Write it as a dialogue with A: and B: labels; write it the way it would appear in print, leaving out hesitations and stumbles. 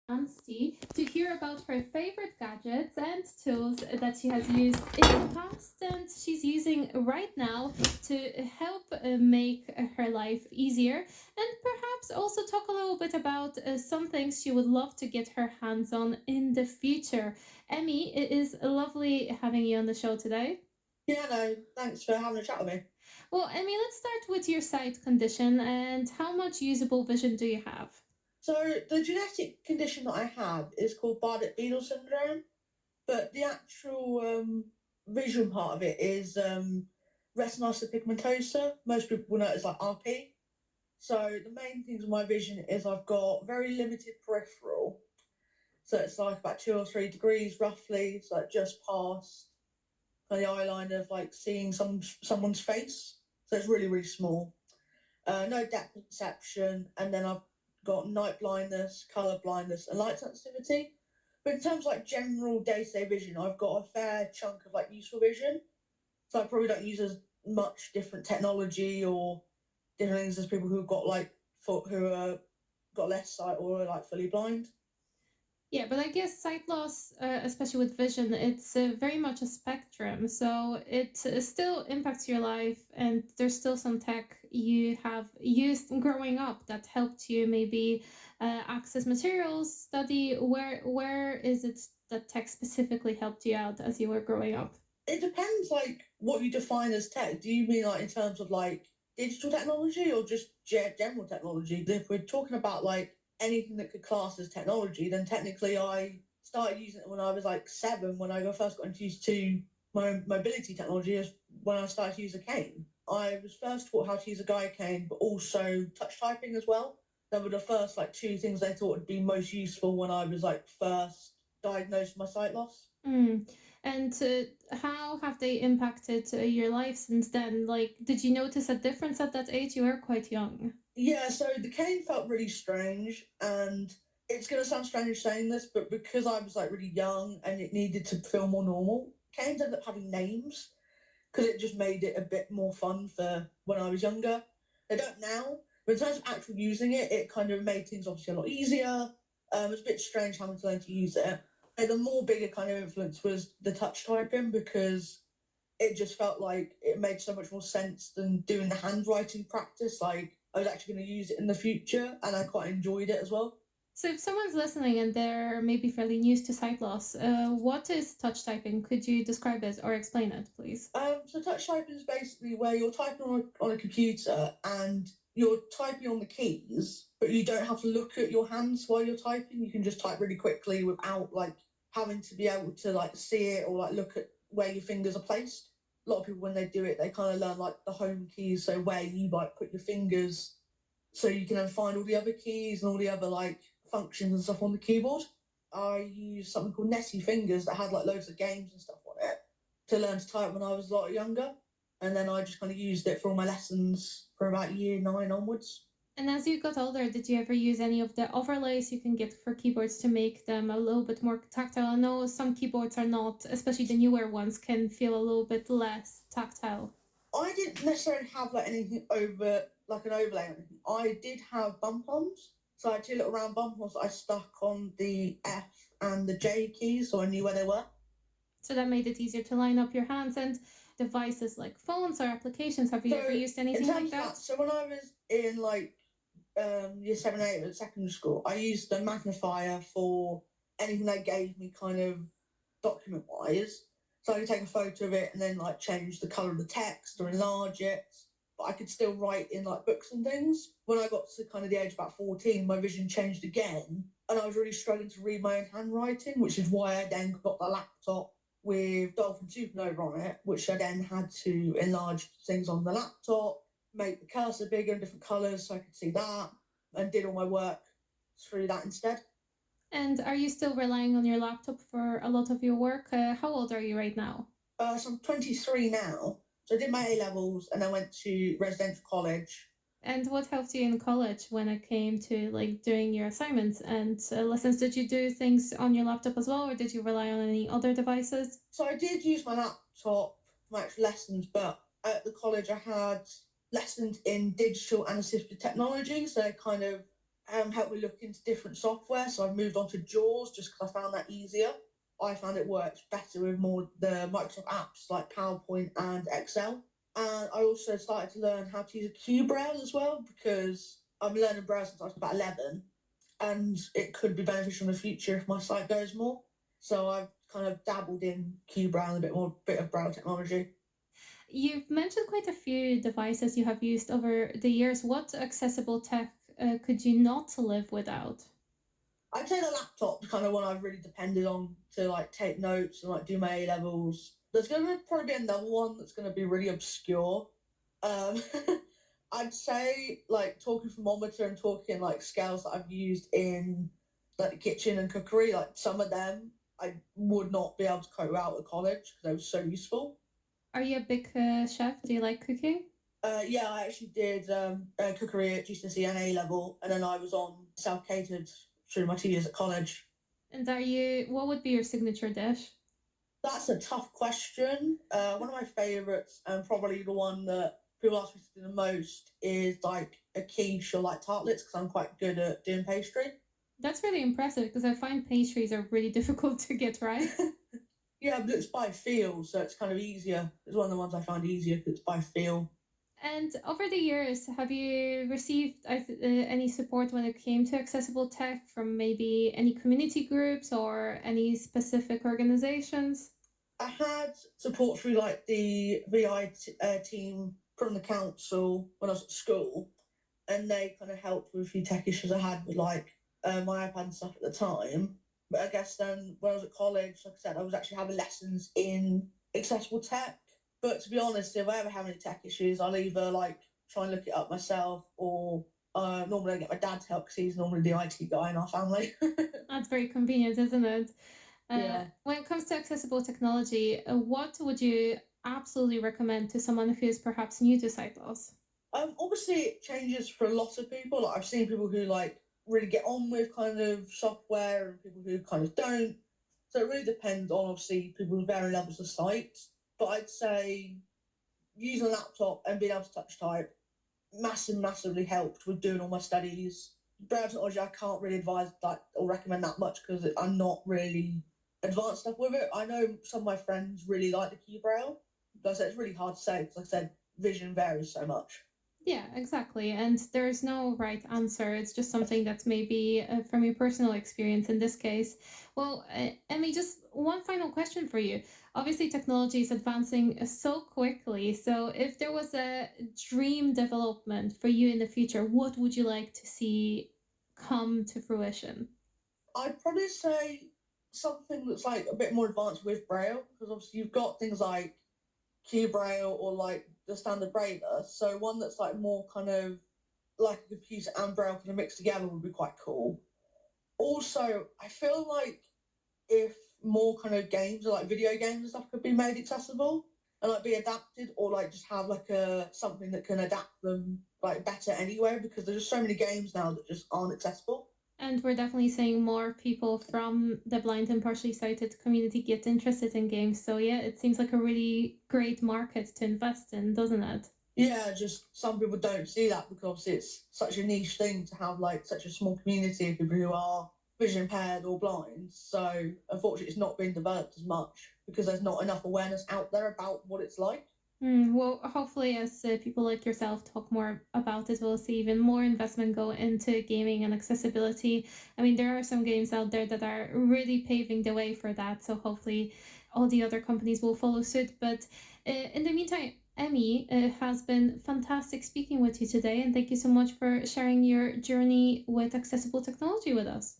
A: Nancy to hear about her favorite gadgets and tools that she has used in the past and she's using right now to help make her life easier, and perhaps also talk a little bit about some things she would love to get her hands on in the future. Emmy, it is lovely having you on the show today.
B: Yeah, no, thanks for having a chat with me.
A: Well, Emmy, let's start with your sight condition and how much usable vision do you have?
B: So, the genetic condition that I have is called Bardet-Biedl syndrome, but the actual vision part of it is retinosis pigmentosa. Most people will know it as like RP. So, the main things with my vision is I've got very limited peripheral. So, it's like about 2 or 3 degrees roughly, so like just past the eye line of like seeing someone's face. So, it's really, really small. No depth perception, and then I've got night blindness, color blindness, and light sensitivity. But in terms of like general day-to-day vision, I've got a fair chunk of like useful vision. So I probably don't use as much different technology or different things as people who've got like who are got less sight or are like fully blind.
A: Yeah, but I guess sight loss, especially with vision, it's very much a spectrum. So it still impacts your life, and there's still some tech you have used growing up that helped you maybe access materials, study. Where is it that tech specifically helped you out as you were growing up?
B: It depends like what you define as tech. Do you mean like in terms of like digital technology or just general technology? If we're talking about like anything that could class as technology, then technically I started using it when I was like 7, when I first got introduced to my mobility technology is when I started to use a cane. I was first taught how to use a guide cane, but also touch typing as well. They were the first like 2 things they thought would be most useful when I was like first diagnosed with my sight loss.
A: Mm. And how have they impacted your life since then? Like, did you notice a difference at that age? You were quite young.
B: Yeah, so the cane felt really strange, and it's gonna sound strange saying this, but because I was like really young and it needed to feel more normal, canes ended up having names because it just made it a bit more fun for when I was younger. They don't now, but in terms of actually using it, it kind of made things obviously a lot easier. It was a bit strange having to learn to use it. And the more bigger kind of influence was the touch typing because it just felt like it made so much more sense than doing the handwriting practice. Like I was actually going to use it in the future, and I quite enjoyed it as well.
A: So, if someone's listening and they're maybe fairly new to sight loss, what is touch typing? Could you describe it or explain it, please?
B: So touch typing is basically where you're typing on a computer and you're typing on the keys, but you don't have to look at your hands while you're typing. You can just type really quickly without like having to be able to like see it or like look at where your fingers are placed. A lot of people when they do it, they kind of learn like the home keys, so where you like put your fingers, so you can then find all the other keys and all the other like functions and stuff on the keyboard. I used something called Netty Fingers that had like loads of games and stuff on it to learn to type when I was a lot younger. And then I just kind of used it for all my lessons for about year 9 onwards.
A: And as you got older, did you ever use any of the overlays you can get for keyboards to make them a little bit more tactile? I know some keyboards are not, especially the newer ones, can feel a little bit less tactile.
B: I didn't necessarily have like anything over like an overlay or anything. I did have bump-ons. So I had 2 little round bump-ons that I stuck on the F and the J keys so I knew where they were.
A: So that made it easier to line up your hands and devices like phones or applications. Have you ever used
B: In
A: anything like
B: terms of
A: that?
B: that, so when I was in like year 7, 8 at secondary school, I used the magnifier for anything they gave me kind of document wise. So I could take a photo of it and then like change the colour of the text or enlarge it. But I could still write in like books and things. When I got to kind of the age of about 14, my vision changed again. And I was really struggling to read my own handwriting, which is why I then got the laptop with Dolphin Supernova on it, which I then had to enlarge things on the laptop, make the cursor bigger in different colours so I could see that, and did all my work through that instead.
A: And are you still relying on your laptop for a lot of your work? How old are you right now?
B: So I'm 23 now. So I did my A levels and I went to residential college.
A: And what helped you in college when it came to like doing your assignments and lessons? Did you do things on your laptop as well, or did you rely on any other devices?
B: So I did use my laptop for my actual lessons, but at the college I had lessons in digital and assistive technology. So they kind of helped me look into different software. So I've moved on to JAWS just because I found that easier. I found it works better with more the Microsoft apps like PowerPoint and Excel. And I also started to learn how to use a Q browser as well because I'm learning browser since I was about 11, and it could be beneficial in the future if my site goes more. So I've kind of dabbled in Q browser a bit more, bit of browser technology.
A: You've mentioned quite a few devices you have used over the years. What accessible tech could you not live without?
B: I'd say the laptop's kind of one I've really depended on to like take notes and like do my A levels. There's gonna probably be another one that's gonna be really obscure. Um, I'd say like talking thermometer and talking like scales that I've used in like the kitchen and cookery. Like some of them I would not be able to cope out at college because they were so useful.
A: Are you a big chef? Do you like cooking?
B: Yeah, I actually did cookery at GCSE and A level, and then I was on self catered through my 2 years at college.
A: And what would be your signature dish?
B: That's a tough question. One of my favourites, and probably the one that people ask me to do the most, is like a quiche or like tartlets because I'm quite good at doing pastry.
A: That's really impressive because I find pastries are really difficult to get right.
B: Yeah, but it's by feel, so it's kind of easier. It's one of the ones I find easier because it's by feel.
A: And over the years, have you received any support when it came to accessible tech from maybe any community groups or any specific organizations?
B: I had support through like the team from the council when I was at school, and they kind of helped with a few tech issues I had with like my iPad and stuff at the time. But I guess then when I was at college, like I said, I was actually having lessons in accessible tech. But to be honest, if I ever have any tech issues, I'll either like try and look it up myself, or normally I get my dad to help because he's normally the IT guy in our family.
A: That's very convenient, isn't it?
B: Yeah.
A: When it comes to accessible technology, what would you absolutely recommend to someone who is perhaps new to sight loss?
B: Obviously it changes for a lot of people. Like I've seen people who like really get on with kind of software and people who kind of don't. So it really depends on obviously people's varying levels of sight. But I'd say using a laptop and being able to touch type massively helped with doing all my studies. Braille technology I can't really advise that or recommend that much because I'm not really advanced enough with it. I know some of my friends really like the key braille. But I said it's really hard to say because like I said, vision varies so much.
A: Yeah, exactly. And there's no right answer. It's just something that's maybe from your personal experience in this case. Well, Emmy, just one final question for you. Obviously, technology is advancing so quickly. So, if there was a dream development for you in the future, what would you like to see come to fruition?
B: I'd probably say something that's like a bit more advanced with braille because obviously you've got things like Q braille or like the standard brailler. So one that's like more kind of like a computer and braille kind of mixed together would be quite cool. Also, I feel like if more kind of games or like video games and stuff could be made accessible and like be adapted, or like just have like a something that can adapt them like better anyway, because there's just so many games now that just aren't accessible.
A: And we're definitely seeing more people from the blind and partially sighted community get interested in games. So, yeah, it seems like a really great market to invest in, doesn't it?
B: Yeah, just some people don't see that because obviously it's such a niche thing to have like such a small community of people who are vision impaired or blind. So unfortunately, it's not being developed as much because there's not enough awareness out there about what it's like.
A: Well, hopefully, as people like yourself talk more about it, we'll see even more investment go into gaming and accessibility. I mean, there are some games out there that are really paving the way for that. So hopefully, all the other companies will follow suit. But in the meantime, Emmy, it has been fantastic speaking with you today, and thank you so much for sharing your journey with accessible technology with us.